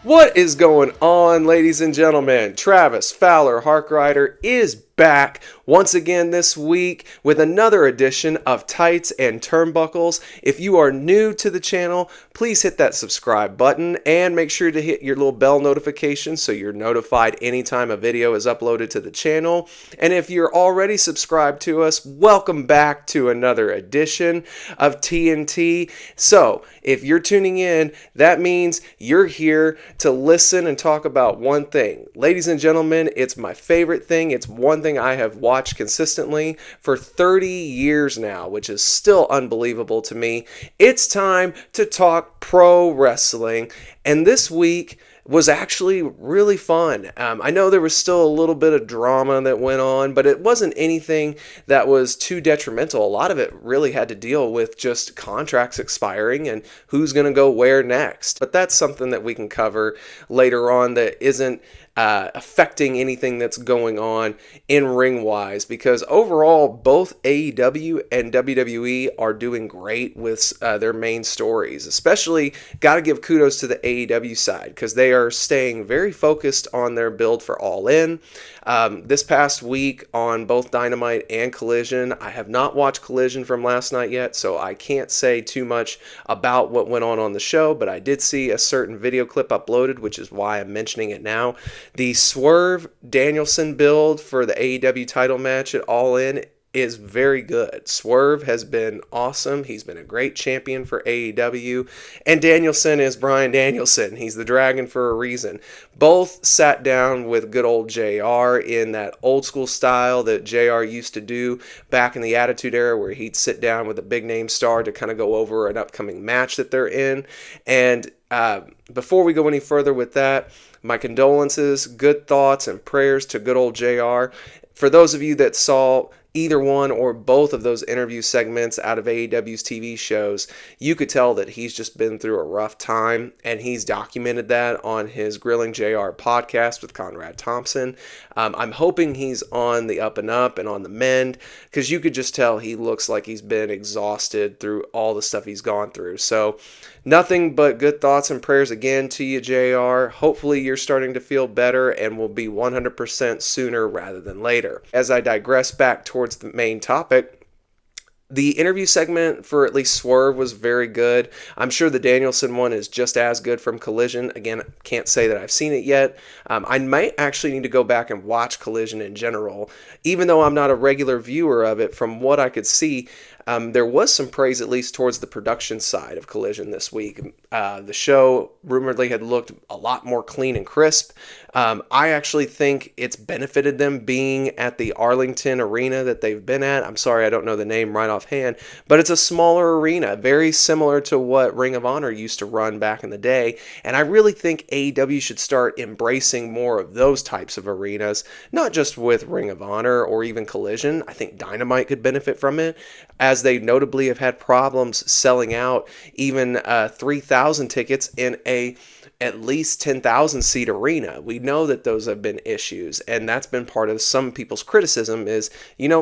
What is going on, ladies and gentlemen? Travis Fowler Harkrider is back once again this week with another edition of Tights and Turnbuckles. If you are new to the channel, please hit that subscribe button and make sure to hit your little bell notification so you're notified anytime a video is uploaded to the channel. And if you're already subscribed to us, welcome back to another edition of TNT. So, if you're tuning in, that means you're here to listen and talk about one thing. Ladies and gentlemen, it's my favorite thing. It's one thing I have watched consistently for 30 years now, which is still unbelievable to me. It's time to talk pro wrestling. And this week was actually really fun. I know there was still a little bit of drama that went on, but it wasn't anything that was too detrimental. A lot of it really had to deal with just contracts expiring and who's going to go where next. But that's something that we can cover later on that isn't affecting anything that's going on in ring-wise, because overall both AEW and WWE are doing great with their main stories. Especially got to give kudos to the AEW side because they are staying very focused on their build for All In. This past week on both Dynamite and Collision, I have not watched Collision from last night yet, so I can't say too much about what went on the show, but I did see a certain video clip uploaded, which is why I'm mentioning it now. The Swerve Danielson build for the AEW title match at All In is very good. Swerve has been awesome. He's been a great champion for AEW. And Danielson is Bryan Danielson. He's the Dragon for a reason. Both sat down with good old JR in that old school style that JR used to do back in the Attitude Era, where he'd sit down with a big name star to kind of go over an upcoming match that they're in. And before we go any further with that, my condolences, good thoughts, and prayers to good old JR. For those of you that saw either one or both of those interview segments out of AEW's TV shows, you could tell that he's just been through a rough time, and he's documented that on his Grilling JR podcast with Conrad Thompson. I'm hoping he's on the up and up and on the mend, because you could just tell he looks like he's been exhausted through all the stuff he's gone through. So nothing but good thoughts and prayers again to you, JR. Hopefully you're starting to feel better and will be 100% sooner rather than later. As I digress back towards the main topic, the interview segment for at least Swerve was very good. I'm sure the Danielson one is just as good from Collision. Again, can't say that I've seen it yet. I might actually need to go back and watch Collision in general. Even though I'm not a regular viewer of it, from what I could see, there was some praise at least towards the production side of Collision this week. The show rumoredly had looked a lot more clean and crisp. I actually think it's benefited them being at the Arlington arena that they've been at. I'm sorry, I don't know the name right offhand, but it's a smaller arena, very similar to what Ring of Honor used to run back in the day. And I really think AEW should start embracing more of those types of arenas, not just with Ring of Honor or even Collision. I think Dynamite could benefit from it, as they notably have had problems selling out even 3,000 tickets in a at least 10,000 seat arena. We know that those have been issues, and that's been part of some people's criticism is,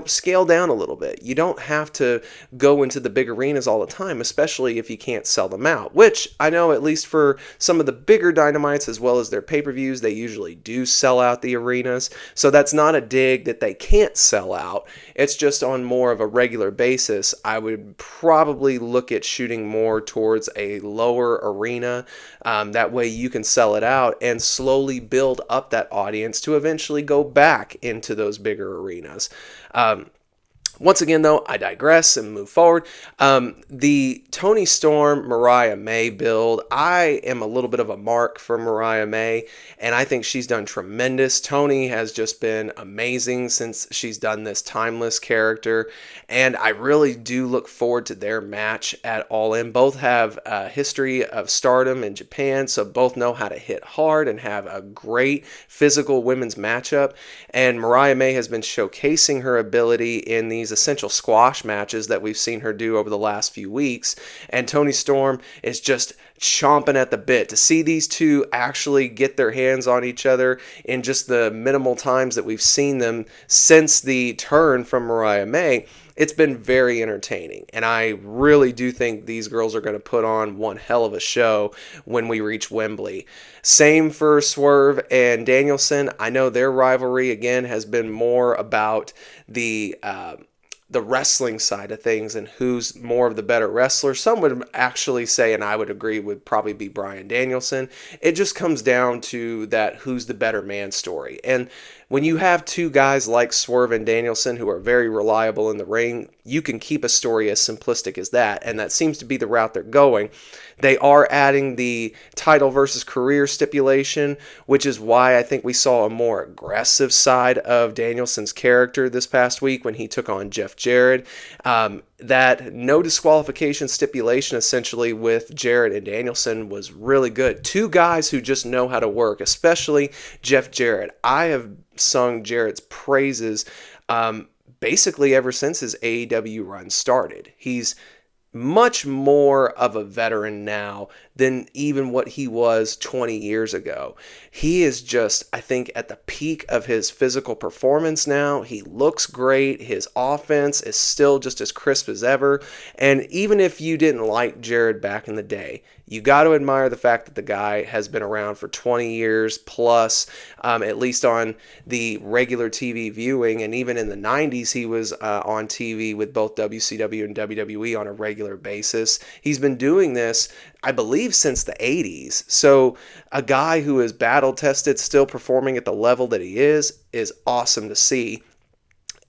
scale down a little bit. You don't have to go into the big arenas all the time, especially if you can't sell them out, which I know at least for some of the bigger Dynamites as well as their pay-per-views, they usually do sell out the arenas. So that's not a dig that they can't sell out. It's just on more of a regular basis. I would probably look at shooting more towards a lower arena. That way you can sell it out and slowly build up that audience to eventually go back into those bigger arenas. Once again, though, I digress and move forward. The Toni Storm, Mariah May build, I am a little bit of a mark for Mariah May, and I think she's done tremendous. Toni has just been amazing since she's done this timeless character, and I really do look forward to their match at All In. Both have a history of stardom in Japan, so both know how to hit hard and have a great physical women's matchup, and Mariah May has been showcasing her ability in these essential squash matches that we've seen her do over the last few weeks, and Toni Storm is just chomping at the bit to see these two actually get their hands on each other in just the minimal times that we've seen them since the turn from Mariah May. it's been very entertaining. And I really do think these girls are going to put on one hell of a show when we reach Wembley. Same for Swerve and Danielson. I know their rivalry, again, has been more about the wrestling side of things and who's more of the better wrestler. Some would actually say, and I would agree, would probably be Bryan Danielson. It just comes down to that who's the better man story. And when you have two guys like Swerve and Danielson who are very reliable in the ring, you can keep a story as simplistic as that, and that seems to be the route they're going. They are adding the title versus career stipulation, which is why I think we saw a more aggressive side of Danielson's character this past week when he took on Jeff Jarrett. That no disqualification stipulation essentially with Jarrett and Danielson was really good. Two guys who just know how to work, especially Jeff Jarrett. I have sung Jarrett's praises basically ever since his AEW run started. He's much more of a veteran now than even what he was 20 years ago. He is just, I think, at the peak of his physical performance now. He looks great. His offense is still just as crisp as ever. And even if you didn't like Jared back in the day, you got to admire the fact that the guy has been around for 20 years plus, at least on the regular TV viewing. And even in the 90s, he was on TV with both WCW and WWE on a regular basis. He's been doing this, I believe, since the 80s. So a guy who is battle tested, still performing at the level that he is awesome to see.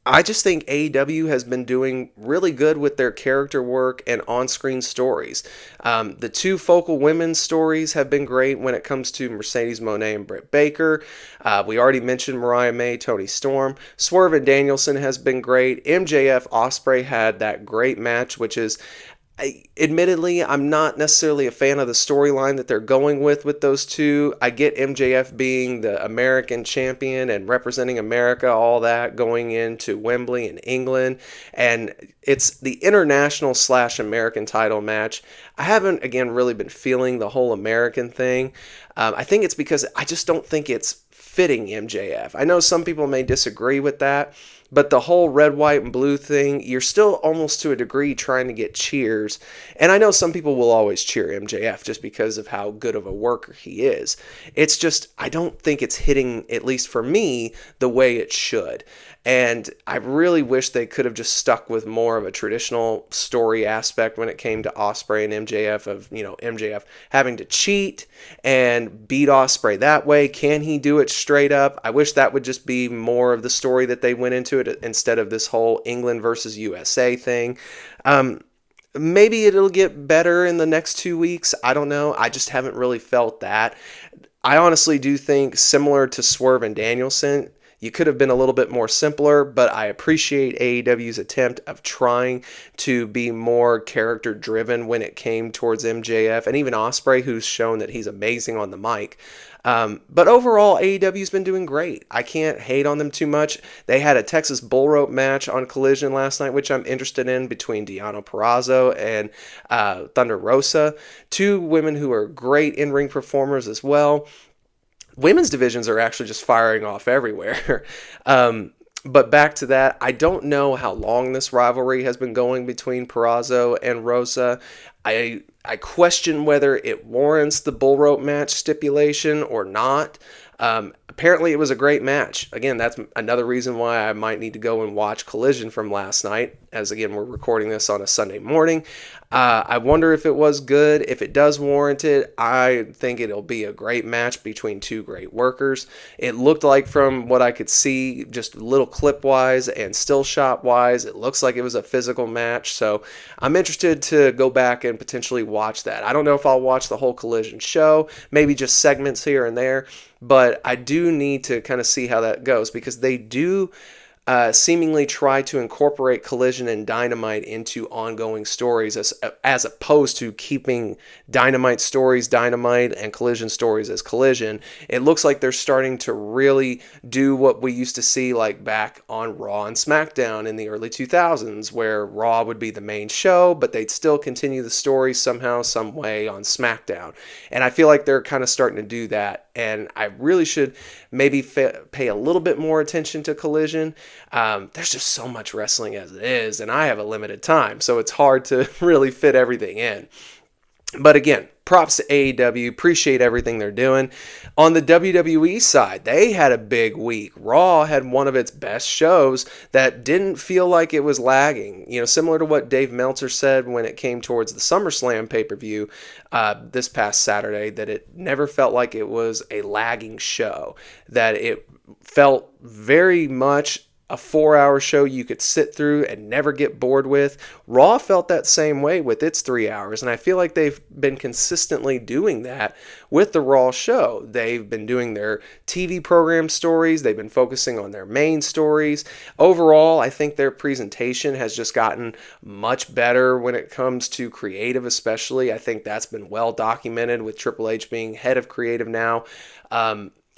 I just think AEW has been doing really good with their character work and on-screen stories. The two focal women's stories have been great when it comes to Mercedes Moné and Britt Baker. We already mentioned Mariah May, Toni Storm. Swerve and Danielson has been great. MJF Ospreay had that great match, which is, admittedly, I'm not necessarily a fan of the storyline that they're going with those two. I get MJF being the American champion and representing America, all that, going into Wembley in England, and it's the international / American title match. I haven't, again, really been feeling the whole American thing. I think it's because I just don't think it's fitting MJF. I know some people may disagree with that, but the whole red, white, and blue thing, you're still almost to a degree trying to get cheers. And I know some people will always cheer MJF just because of how good of a worker he is. It's just, I don't think it's hitting, at least for me, the way it should. And I really wish they could have just stuck with more of a traditional story aspect when it came to Ospreay and MJF, of, MJF having to cheat and beat Ospreay that way. Can he do it straight up? I wish that would just be more of the story that they went into it instead of this whole England versus USA thing. Maybe it'll get better in the next 2 weeks. I don't know. I just haven't really felt that. I honestly do think, similar to Swerve and Danielson, you could have been a little bit more simpler, but I appreciate AEW's attempt of trying to be more character driven when it came towards MJF and even Ospreay, who's shown that he's amazing on the mic. But overall, AEW's been doing great. I can't hate on them too much. They had a Texas Bull Rope match on Collision last night, which I'm interested in, between Deonna Purrazzo and Thunder Rosa. Two women who are great in-ring performers as well. Women's divisions are actually just firing off everywhere. But back to that, I don't know how long this rivalry has been going between Purrazzo and Rosa. I question whether it warrants the bull rope match stipulation or not. Apparently it was a great match. Again, that's another reason why I might need to go and watch Collision from last night, as again, we're recording this on a Sunday morning. I wonder if it was good. If it does warrant it, I think it'll be a great match between two great workers. It looked like, from what I could see, just little clip-wise and still shot-wise, it looks like it was a physical match. So I'm interested to go back and potentially watch that. I don't know if I'll watch the whole Collision show, maybe just segments here and there, but I do need to kind of see how that goes, because they do seemingly try to incorporate Collision and Dynamite into ongoing stories, as opposed to keeping Dynamite stories Dynamite and Collision stories as Collision. It looks like they're starting to really do what we used to see like back on Raw and SmackDown in the early 2000s, where Raw would be the main show, but they'd still continue the story somehow, some way on SmackDown. And I feel like they're kind of starting to do that and I really should maybe pay a little bit more attention to Collision. There's just so much wrestling as it is, and I have a limited time, so it's hard to really fit everything in. But again, props to AEW. Appreciate everything they're doing. On the WWE side, they had a big week. Raw had one of its best shows that didn't feel like it was lagging. Similar to what Dave Meltzer said when it came towards the SummerSlam pay-per-view this past Saturday, that it never felt like it was a lagging show, that it felt very much a 4-hour show you could sit through and never get bored with. Raw felt that same way with its 3 hours, and I feel like they've been consistently doing that with the Raw show. They've been doing their TV program stories. They've been focusing on their main stories. Overall, I think their presentation has just gotten much better when it comes to creative, especially. I think that's been well documented with Triple H being head of creative now.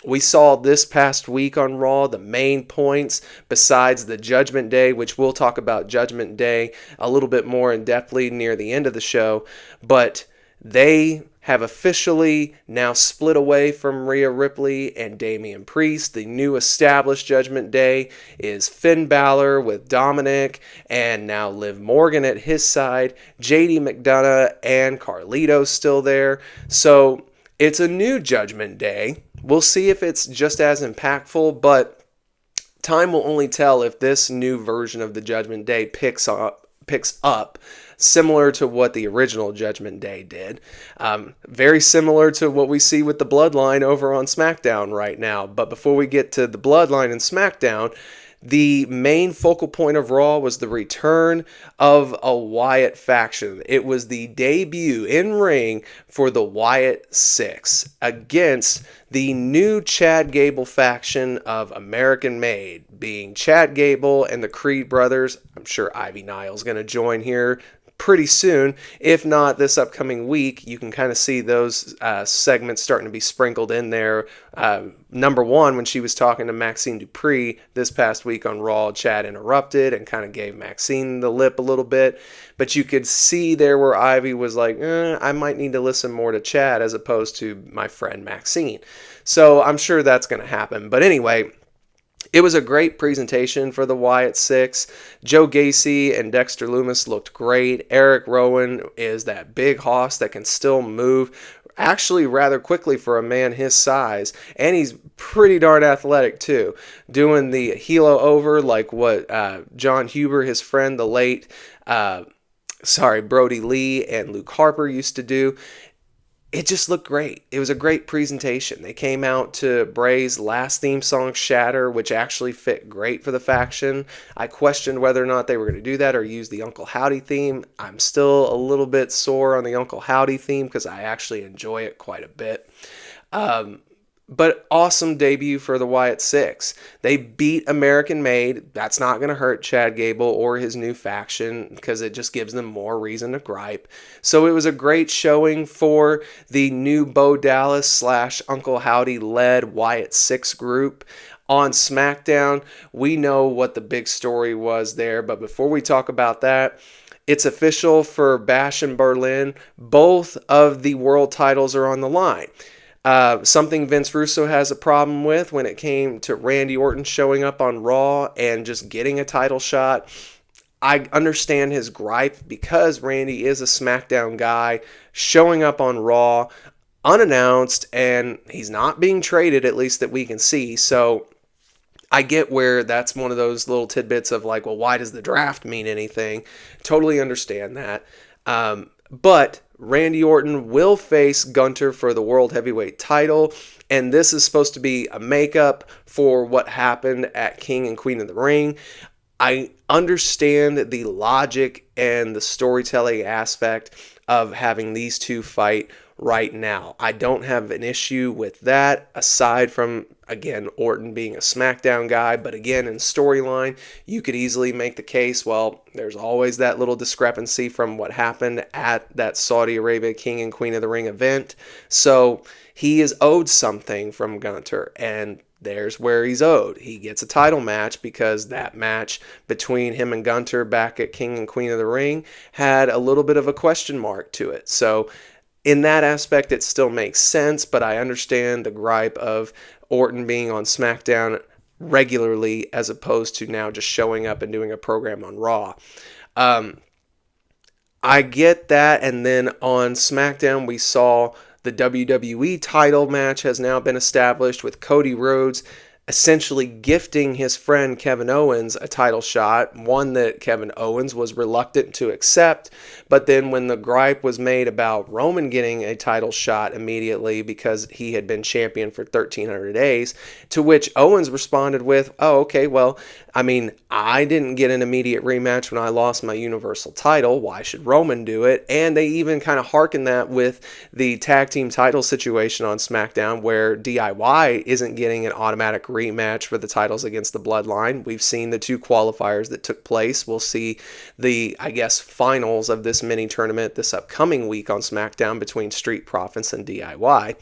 We saw this past week on Raw the main points besides the Judgment Day, which we'll talk about Judgment Day a little bit more in depthly near the end of the show, but they have officially now split away from Rhea Ripley and Damian Priest. The new established Judgment Day is Finn Balor with Dominic, and now Liv Morgan at his side, JD McDonough and Carlito's still there. So it's a new Judgment Day. We'll see if it's just as impactful, but time will only tell if this new version of the Judgment Day picks up similar to what the original Judgment Day did. Very similar to what we see with the Bloodline over on SmackDown right now. But before we get to the Bloodline and SmackDown, the main focal point of Raw was the return of a Wyatt faction. It was the debut in ring for the Wyatt Sicks against the new Chad Gable faction of American Made, being Chad Gable and the Creed brothers. I'm sure Ivy Nile's going to join here pretty soon. If not this upcoming week, you can kind of see those segments starting to be sprinkled in there. Number one, when she was talking to Maxine Dupree this past week on Raw, Chad interrupted and kind of gave Maxine the lip a little bit. But you could see there where Ivy was like, I might need to listen more to Chad as opposed to my friend Maxine. So I'm sure that's going to happen. But anyway, it was a great presentation for the Wyatt Sicks. Joe Gacy and Dexter Lumis looked great. Eric Rowan is that big hoss that can still move actually rather quickly for a man his size, and he's pretty darn athletic too, doing the helo over like what John Huber, his friend, the late Brody Lee and Luke Harper used to do. It just looked great. It was a great presentation. They came out to Bray's last theme song, Shatter, which actually fit great for the faction. I questioned whether or not they were going to do that or use the Uncle Howdy theme. I'm still a little bit sore on the Uncle Howdy theme because I actually enjoy it quite a bit. But awesome debut for the Wyatt Sicks. They beat American Made. That's not going to hurt Chad Gable or his new faction because it just gives them more reason to gripe. So it was a great showing for the new Bo Dallas / Uncle Howdy led Wyatt Sicks group. On SmackDown, we know what the big story was there, but before we talk about that, it's official for Bash and Berlin. Both of the world titles are on the line. Something Vince Russo has a problem with when it came to Randy Orton showing up on Raw and just getting a title shot. I understand his gripe because Randy is a SmackDown guy showing up on Raw unannounced, and he's not being traded, at least that we can see. So I get where that's one of those little tidbits of like, well, why does the draft mean anything? Totally understand that. But Randy Orton will face Gunter for the World Heavyweight title, and this is supposed to be a makeup for what happened at King and Queen of the Ring. I understand the logic and the storytelling aspect of having these two fight right now. I don't have an issue with that, aside from, again, Orton being a SmackDown guy. But again, in storyline, you could easily make the case, well, there's always that little discrepancy from what happened at that Saudi Arabia King and Queen of the Ring event. So he is owed something from Gunter, and there's where he's owed. He gets a title match because that match between him and Gunter back at King and Queen of the Ring had a little bit of a question mark to it. So in that aspect, it still makes sense, but I understand the gripe of Orton being on SmackDown regularly as opposed to now just showing up and doing a program on Raw. I get that, and then on SmackDown we saw the WWE title match has now been established with Cody Rhodes essentially gifting his friend Kevin Owens a title shot, one that Kevin Owens was reluctant to accept. But then when the gripe was made about Roman getting a title shot immediately because he had been champion for 1,300 days, to which Owens responded with, oh, okay, well, I mean, I didn't get an immediate rematch when I lost my Universal title. Why should Roman do it? And they even kind of hearkened that with the tag team title situation on SmackDown where DIY isn't getting an automatic rematch for the titles against the Bloodline. We've seen the 2 qualifiers that took place. We'll see the, I guess, finals of this mini tournament this upcoming week on SmackDown between Street Profits and DIY.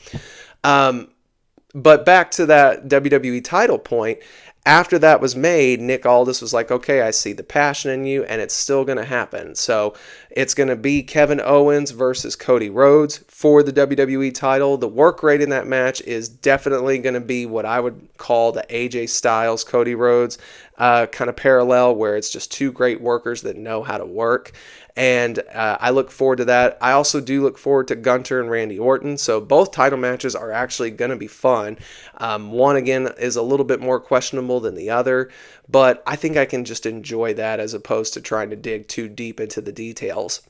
But back to that WWE title point, after that was made, Nick Aldis was like, okay, I see the passion in you, and it's still going to happen. So it's going to be Kevin Owens versus Cody Rhodes for the WWE title. The work rate in that match is definitely going to be what I would call the AJ Styles, Cody Rhodes kind of parallel, where it's just 2 great workers that know how to work. And I look forward to that. I also do look forward to Gunter and Randy Orton. So both title matches are actually going to be fun. One, again, is a little bit more questionable than the other. But I think I can just enjoy that as opposed to trying to dig too deep into the details.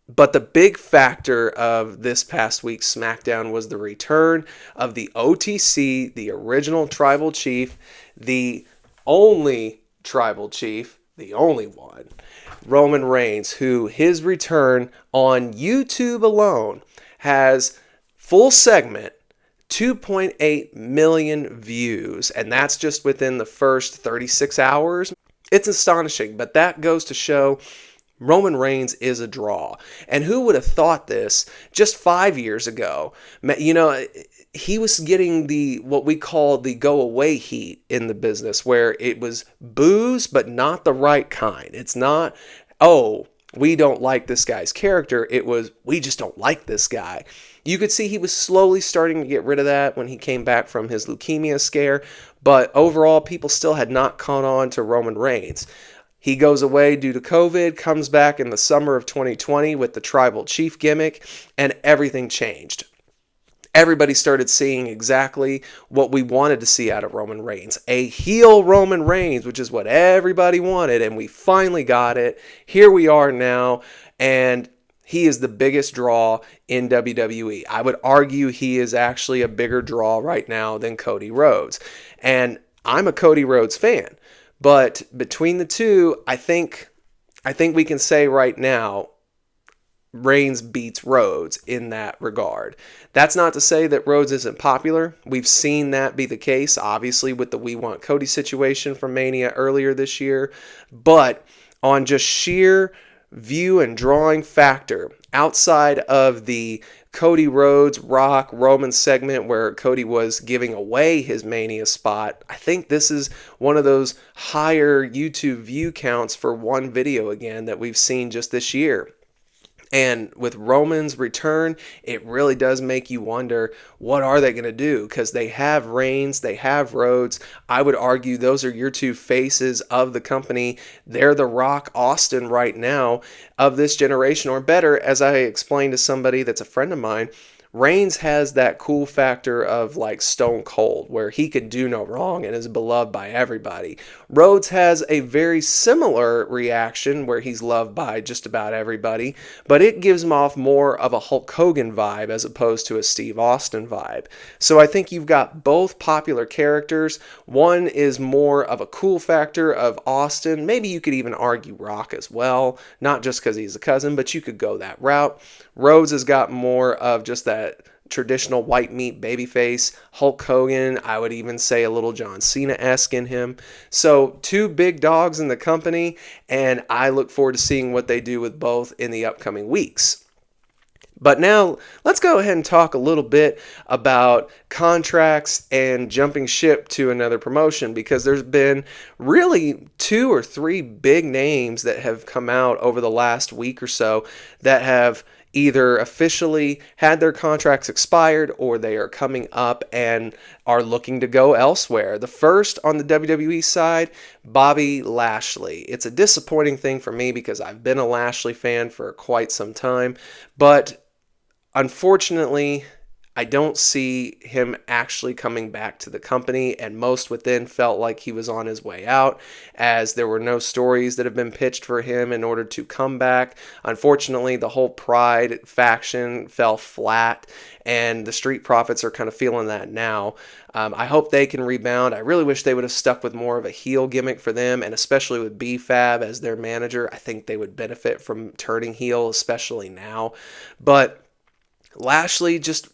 But the big factor of this past week's SmackDown was the return of the OTC, the original Tribal Chief, the only Tribal Chief, the only one, Roman Reigns, who his return on YouTube alone has full segment 2.8 million views, and that's just within the first 36 hours. It's astonishing, but that goes to show Roman Reigns is a draw. And who would have thought this just 5 years ago? You know, he was getting the what we call the go away heat in the business, where it was boos, but not the right kind. It's not, oh, we don't like this guy's character. It was, we just don't like this guy. You could see he was slowly starting to get rid of that when he came back from his leukemia scare, but overall, people still had not caught on to Roman Reigns. He goes away due to COVID, comes back in the summer of 2020 with the Tribal Chief gimmick, and everything changed. Everybody started seeing exactly what we wanted to see out of Roman Reigns. A heel Roman Reigns, which is what everybody wanted, and we finally got it. Here we are now, and he is the biggest draw in WWE. I would argue he is actually a bigger draw right now than Cody Rhodes. And I'm a Cody Rhodes fan. But between the two, I think we can say right now, Reigns beats Rhodes in that regard. That's not to say that Rhodes isn't popular. We've seen that be the case, obviously, with the We Want Cody situation from Mania earlier this year. But on just sheer view and drawing factor, outside of the Cody Rhodes, Rock, Roman segment where Cody was giving away his Mania spot, I think this is one of those higher YouTube view counts for one video again that we've seen just this year. And with Roman's return, it really does make you wonder, what are they going to do? Because they have Reigns, they have Rhodes. I would argue those are your 2 faces of the company. They're the Rock, Austin right now of this generation, or better, as I explained to somebody that's a friend of mine, Reigns has that cool factor of like Stone Cold, where he could do no wrong and is beloved by everybody. Rhodes has a very similar reaction where he's loved by just about everybody, but it gives him off more of a Hulk Hogan vibe as opposed to a Steve Austin vibe. So I think you've got both popular characters. One is more of a cool factor of Austin. Maybe you could even argue Rock as well, not just because he's a cousin, but you could go that route. Rhodes has got more of just that traditional white meat babyface. Hulk Hogan, I would even say a little John Cena-esque in him. So 2 big dogs in the company, and I look forward to seeing what they do with both in the upcoming weeks. But now, let's go ahead and talk a little bit about contracts and jumping ship to another promotion, because there's been really 2 or 3 big names that have come out over the last week or so that have either officially had their contracts expired or they are coming up and are looking to go elsewhere. The first on the WWE side, Bobby Lashley. It's a disappointing thing for me because I've been a Lashley fan for quite some time, but unfortunately, I don't see him actually coming back to the company, and most within felt like he was on his way out, as there were no stories that have been pitched for him in order to come back. Unfortunately, the whole Pride faction fell flat, and the Street Profits are kind of feeling that now. I hope they can rebound. I really wish they would have stuck with more of a heel gimmick for them, and especially with B-Fab as their manager. I think they would benefit from turning heel, especially now. But Lashley just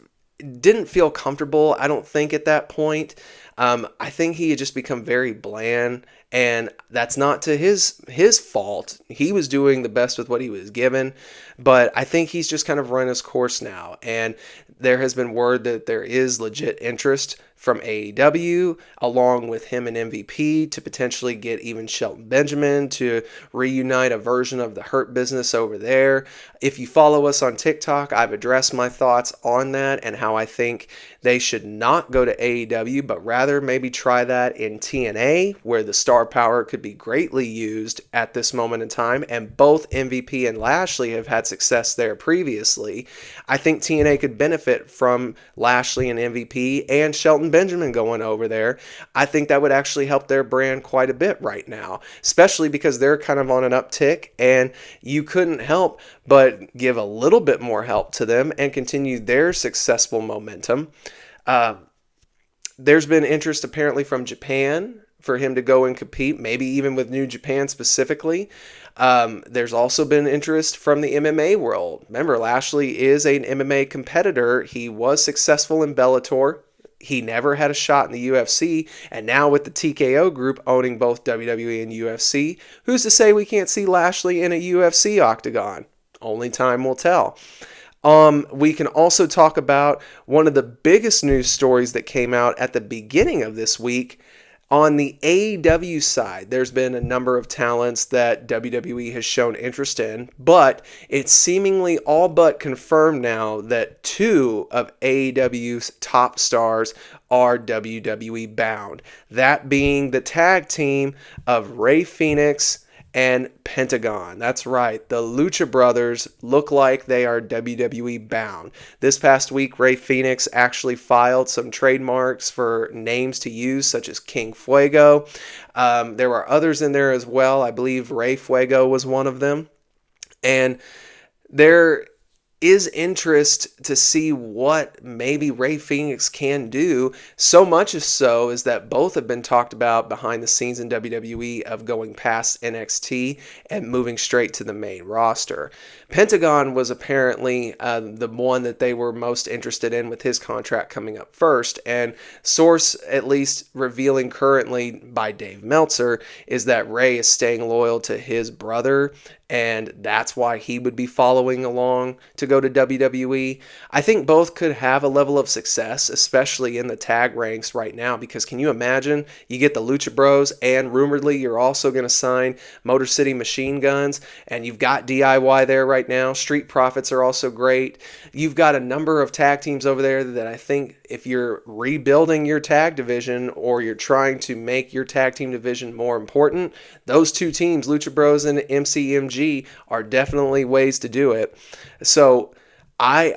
didn't feel comfortable, I don't think, at that point. I think he had just become very bland, and that's not to his fault. He was doing the best with what he was given, but I think he's just kind of run his course now, and there has been word that there is legit interest from AEW, along with him and MVP, to potentially get even Shelton Benjamin to reunite a version of the Hurt Business over there. If you follow us on TikTok, I've addressed my thoughts on that and how I think they should not go to AEW, but rather maybe try that in TNA, where the star power could be greatly used at this moment in time, and both MVP and Lashley have had success there previously. I think TNA could benefit from Lashley and MVP and Shelton Benjamin going over there. I think that would actually help their brand quite a bit right now, especially because they're kind of on an uptick, and you couldn't help but give a little bit more help to them and continue their successful momentum. There's been interest apparently from Japan for him to go and compete, maybe even with New Japan specifically. There's also been interest from the MMA world. Remember, Lashley is an MMA competitor. He was successful in Bellator. He never had a shot in the UFC, and now with the TKO group owning both WWE and UFC, who's to say we can't see Lashley in a UFC octagon? Only time will tell. We can also talk about one of the biggest news stories that came out at the beginning of this week. On the AEW side, there's been a number of talents that WWE has shown interest in, but it's seemingly all but confirmed now that two of AEW's top stars are WWE bound. That being the tag team of Rey Fenix and Pentagon. That's right, the Lucha Brothers look like they are WWE bound. This past week, Rey Fenix actually filed some trademarks for names to use, such as King Fuego. There were others in there as well. I believe Rey Fuego was one of them. And there is interest to see what maybe Rey Fenix can do. So much as so is that both have been talked about behind the scenes in WWE of going past NXT and moving straight to the main roster. Pentagon was apparently the one that they were most interested in, with his contract coming up first. And source, at least revealing currently by Dave Meltzer, is that Rey is staying loyal to his brother, and that's why he would be following along to go to WWE. I think both could have a level of success, especially in the tag ranks right now, because can you imagine? You get the Lucha Bros, and rumoredly you're also going to sign Motor City Machine Guns, and you've got DIY there right now. Street Profits are also great. You've got a number of tag teams over there that I think if you're rebuilding your tag division, or you're trying to make your tag team division more important, those two teams, Lucha Bros and MCMG, are definitely ways to do it. So I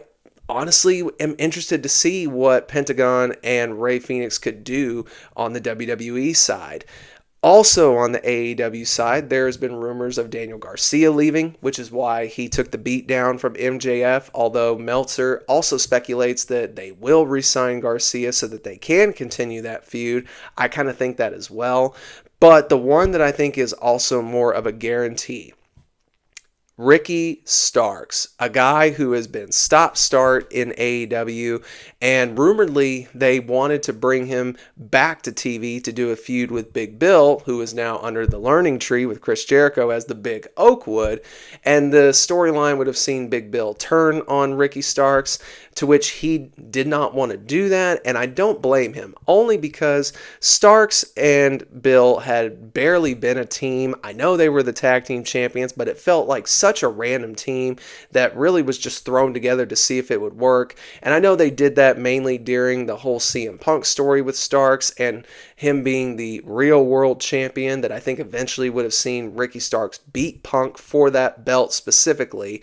honestly am interested to see what Pentagon and Rey Fenix could do on the WWE side. Also on the AEW side, there has been rumors of Daniel Garcia leaving, which is why he took the beat down from MJF, although Meltzer also speculates that they will re-sign Garcia so that they can continue that feud. I kind of think that as well. But the one that I think is also more of a guarantee, Ricky Starks, a guy who has been stop-start in AEW, and rumoredly they wanted to bring him back to TV to do a feud with Big Bill, who is now under the learning tree with Chris Jericho as the Big Oakwood, and the storyline would have seen Big Bill turn on Ricky Starks, to which he did not want to do that, and I don't blame him, only because Starks and Bill had barely been a team. I know they were the tag team champions, but it felt like such a random team that really was just thrown together to see if it would work. And I know they did that mainly during the whole CM Punk story with Starks and him being the real world champion, that I think eventually would have seen Ricky Starks beat Punk for that belt specifically.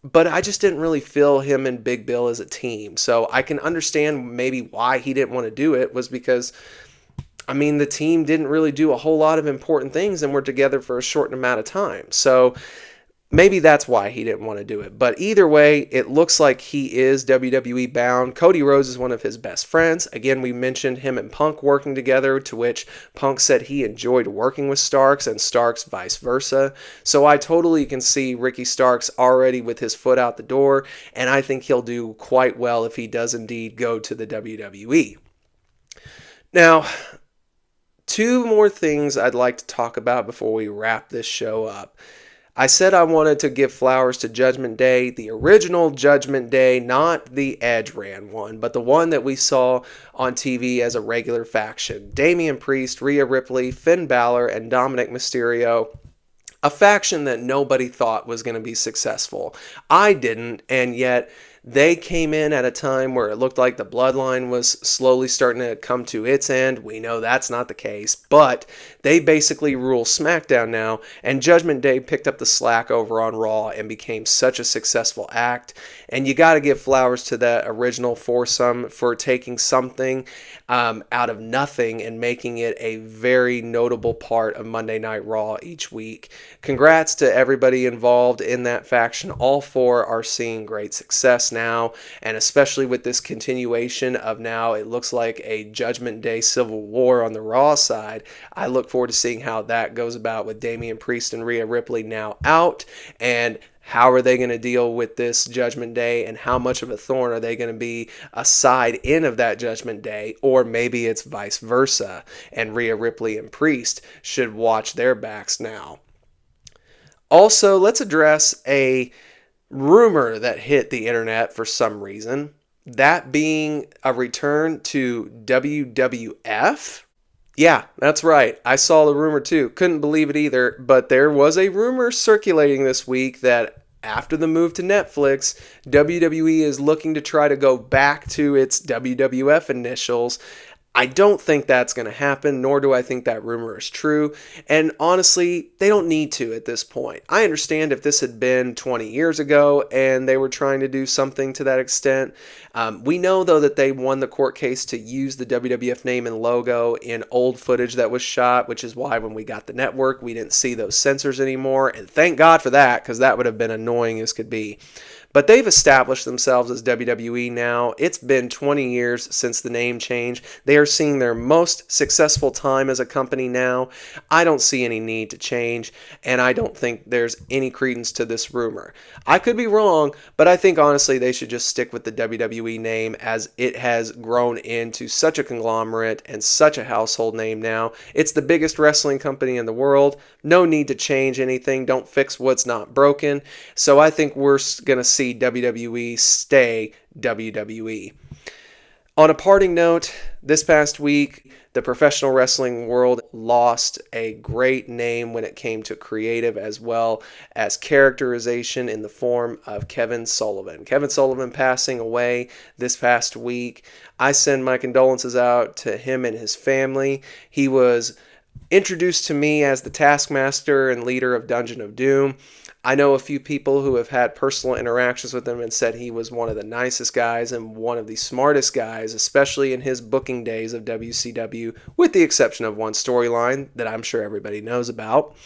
But I just didn't really feel him and Big Bill as a team. So I can understand maybe why he didn't want to do it, was because, I mean, the team didn't really do a whole lot of important things and were together for a short amount of time. So maybe that's why he didn't want to do it. But either way, it looks like he is WWE bound. Cody Rhodes is one of his best friends. Again, we mentioned him and Punk working together, to which Punk said he enjoyed working with Starks and Starks vice versa. So I totally can see Ricky Starks already with his foot out the door, and I think he'll do quite well if he does indeed go to the WWE. Now, two more things I'd like to talk about before we wrap this show up. I said I wanted to give flowers to Judgment Day, the original Judgment Day, not the Edge ran one, but the one that we saw on TV as a regular faction. Damian Priest, Rhea Ripley, Finn Balor, and Dominic Mysterio. A faction that nobody thought was going to be successful. I didn't, and yet they came in at a time where it looked like the Bloodline was slowly starting to come to its end. We know that's not the case, but they basically rule SmackDown now, and Judgment Day picked up the slack over on Raw and became such a successful act. And you got to give flowers to that original foursome for taking something out of nothing and making it a very notable part of Monday Night Raw each week. Congrats to everybody involved in that faction. All four are seeing great success now, and especially with this continuation of now it looks like a Judgment Day Civil War on the Raw side. I look forward to seeing how that goes about with Damian Priest and Rhea Ripley now out, and how are they going to deal with this Judgment Day, and how much of a thorn are they going to be a side in of that Judgment Day, or maybe it's vice versa and Rhea Ripley and Priest should watch their backs now. Also, let's address a rumor that hit the internet for some reason, that being a return to WWF. Yeah, that's right. I saw the rumor too. Couldn't believe it either, but there was a rumor circulating this week that after the move to Netflix, WWE is looking to try to go back to its WWF initials. I don't think that's going to happen, nor do I think that rumor is true. And honestly, they don't need to at this point. I understand if this had been 20 years ago and they were trying to do something to that extent. We know, though, that they won the court case to use the WWF name and logo in old footage that was shot, which is why when we got the network, we didn't see those censors anymore. And thank God for that, because that would have been annoying as could be. But they've established themselves as WWE now. It's been 20 years since the name change. They are seeing their most successful time as a company now. I don't see any need to change, and I don't think there's any credence to this rumor. I could be wrong, but I think honestly they should just stick with the WWE name, as it has grown into such a conglomerate and such a household name now. It's the biggest wrestling company in the world. No need to change anything. Don't fix what's not broken. So I think we're going to see WWE stay WWE. On a parting note, this past week, the professional wrestling world lost a great name when it came to creative as well as characterization in the form of Kevin Sullivan. Kevin Sullivan passing away this past week. I send my condolences out to him and his family. He was introduced to me as the Taskmaster and leader of Dungeon of Doom. I know a few people who have had personal interactions with him and said he was one of the nicest guys and one of the smartest guys, especially in his booking days of WCW, with the exception of one storyline that I'm sure everybody knows about.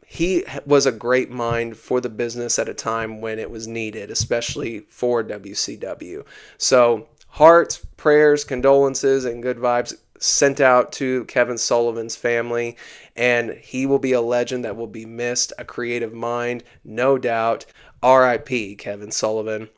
He was a great mind for the business at a time when it was needed, especially for WCW. So hearts, prayers, condolences, and good vibes sent out to Kevin Sullivan's family, and he will be a legend that will be missed, a creative mind, no doubt. R.I.P. Kevin Sullivan.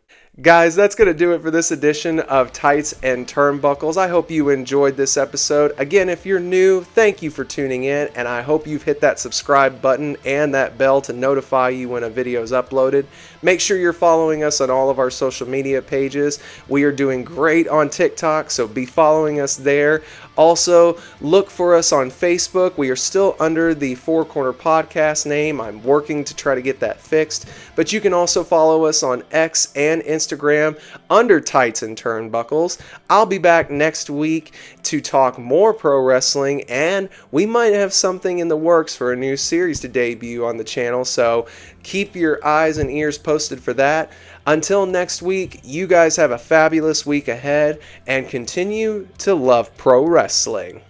Guys, that's going to do it for this edition of Tights and Turnbuckles. I hope you enjoyed this episode. Again, if you're new, thank you for tuning in, and I hope you've hit that subscribe button and that bell to notify you when a video is uploaded. Make sure you're following us on all of our social media pages. We are doing great on TikTok, so be following us there. Also, look for us on Facebook. We are still under the Four Corner Podcast name. I'm working to try to get that fixed. But you can also follow us on X and Instagram under Tights and Turnbuckles. I'll be back next week to talk more pro wrestling, and we might have something in the works for a new series to debut on the channel. So keep your eyes and ears posted for that. Until next week, you guys have a fabulous week ahead and continue to love pro wrestling.